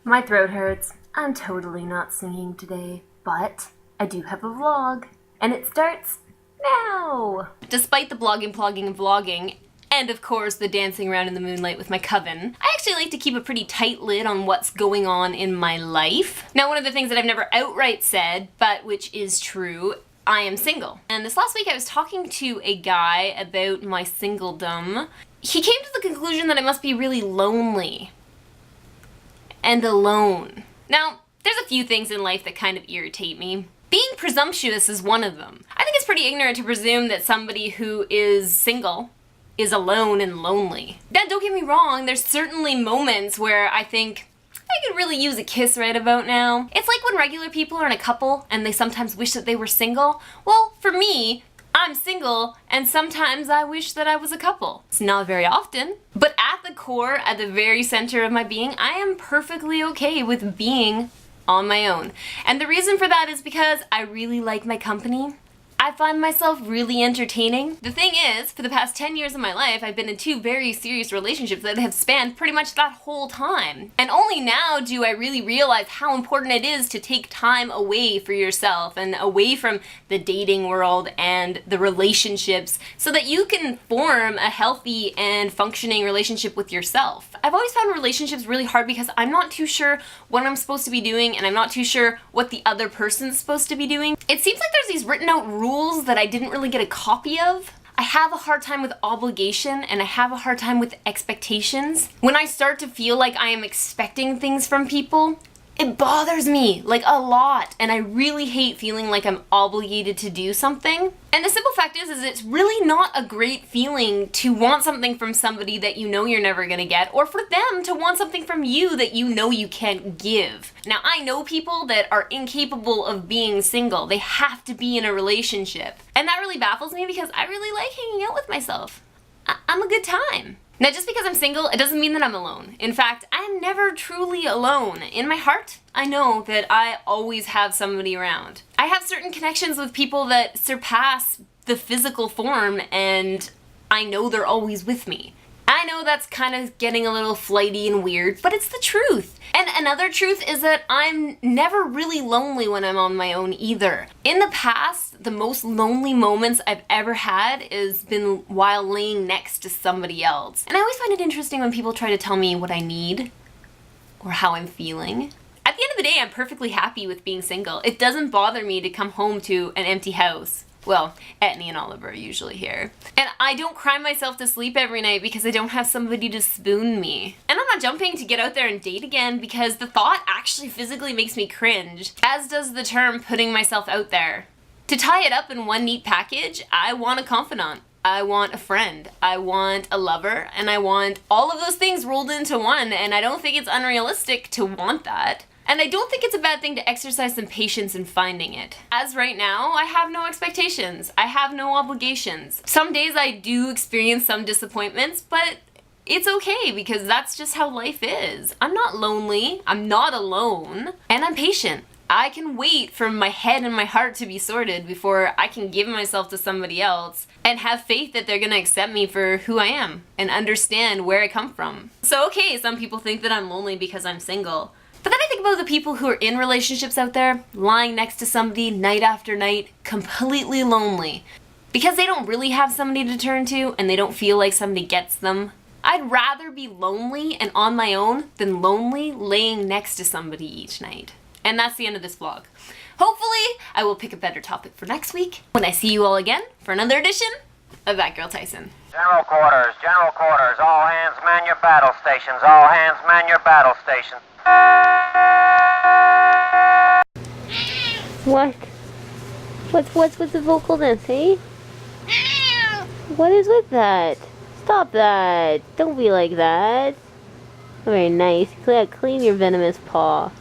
My throat hurts. I'm totally not singing today, but I do have a vlog, and it starts now! Despite the blogging, plogging, and vlogging, and of course the dancing around in the moonlight with my coven, I actually like to keep a pretty tight lid on what's going on in my life. Now, one of the things that I've never outright said, but which is true, I am single. And this last week I was talking to a guy about my singledom. He came to the conclusion that I must be really lonely and alone. Now, there's a few things in life that kind of irritate me. Being presumptuous is one of them. I think it's pretty ignorant to presume that somebody who is single is alone and lonely. Now, don't get me wrong, there's certainly moments where I think I could really use a kiss right about now. It's like when regular people are in a couple and they sometimes wish that they were single. Well, for me, I'm single, and sometimes I wish that I was a couple. It's not very often, but at the core, at the very center of my being, I am perfectly okay with being on my own. And the reason for that is because I really like my company. I find myself really entertaining. The thing is, for the past 10 years of my life, I've been in 2 very serious relationships that have spanned pretty much that whole time. And only now do I really realize how important it is to take time away for yourself and away from the dating world and the relationships so that you can form a healthy and functioning relationship with yourself. I've always found relationships really hard because I'm not too sure what I'm supposed to be doing, and I'm not too sure what the other person's supposed to be doing. It seems like there's these written out rules that I didn't really get a copy of. I have a hard time with obligation, and I have a hard time with expectations. When I start to feel like I am expecting things from people, it bothers me, like, a lot, and I really hate feeling like I'm obligated to do something. And the simple fact is it's really not a great feeling to want something from somebody that you know you're never gonna get, or for them to want something from you that you know you can't give. Now, I know people that are incapable of being single. They have to be in a relationship. And that really baffles me because I really like hanging out with myself. I'm a good time. Now, just because I'm single, it doesn't mean that I'm alone. In fact, I'm never truly alone. In my heart, I know that I always have somebody around. I have certain connections with people that surpass the physical form, and I know they're always with me. I know that's kind of getting a little flighty and weird, but it's the truth. And another truth is that I'm never really lonely when I'm on my own either. In the past, the most lonely moments I've ever had has been while laying next to somebody else. And I always find it interesting when people try to tell me what I need or how I'm feeling. At the end of the day, I'm perfectly happy with being single. It doesn't bother me to come home to an empty house. Well, Etney and Oliver are usually here. And I don't cry myself to sleep every night because I don't have somebody to spoon me. And I'm not jumping to get out there and date again because the thought actually physically makes me cringe, as does the term putting myself out there. To tie it up in one neat package, I want a confidant. I want a friend, I want a lover, and I want all of those things rolled into one, and I don't think it's unrealistic to want that. And I don't think it's a bad thing to exercise some patience in finding it. As right now, I have no expectations. I have no obligations. Some days I do experience some disappointments, but it's okay because that's just how life is. I'm not lonely, I'm not alone, and I'm patient. I can wait for my head and my heart to be sorted before I can give myself to somebody else and have faith that they're gonna accept me for who I am and understand where I come from. So okay, some people think that I'm lonely because I'm single. But then I think about the people who are in relationships out there, lying next to somebody night after night, completely lonely, because they don't really have somebody to turn to and they don't feel like somebody gets them. I'd rather be lonely and on my own than lonely laying next to somebody each night. And that's the end of this vlog. Hopefully, I will pick a better topic for next week when I see you all again for another edition of That Girl Tyson. General quarters, all hands man your battle stations, all hands man your battle stations. What? What's with the vocalness, eh? What is with that? Stop that! Don't be like that. Very nice. Clean your venomous paw.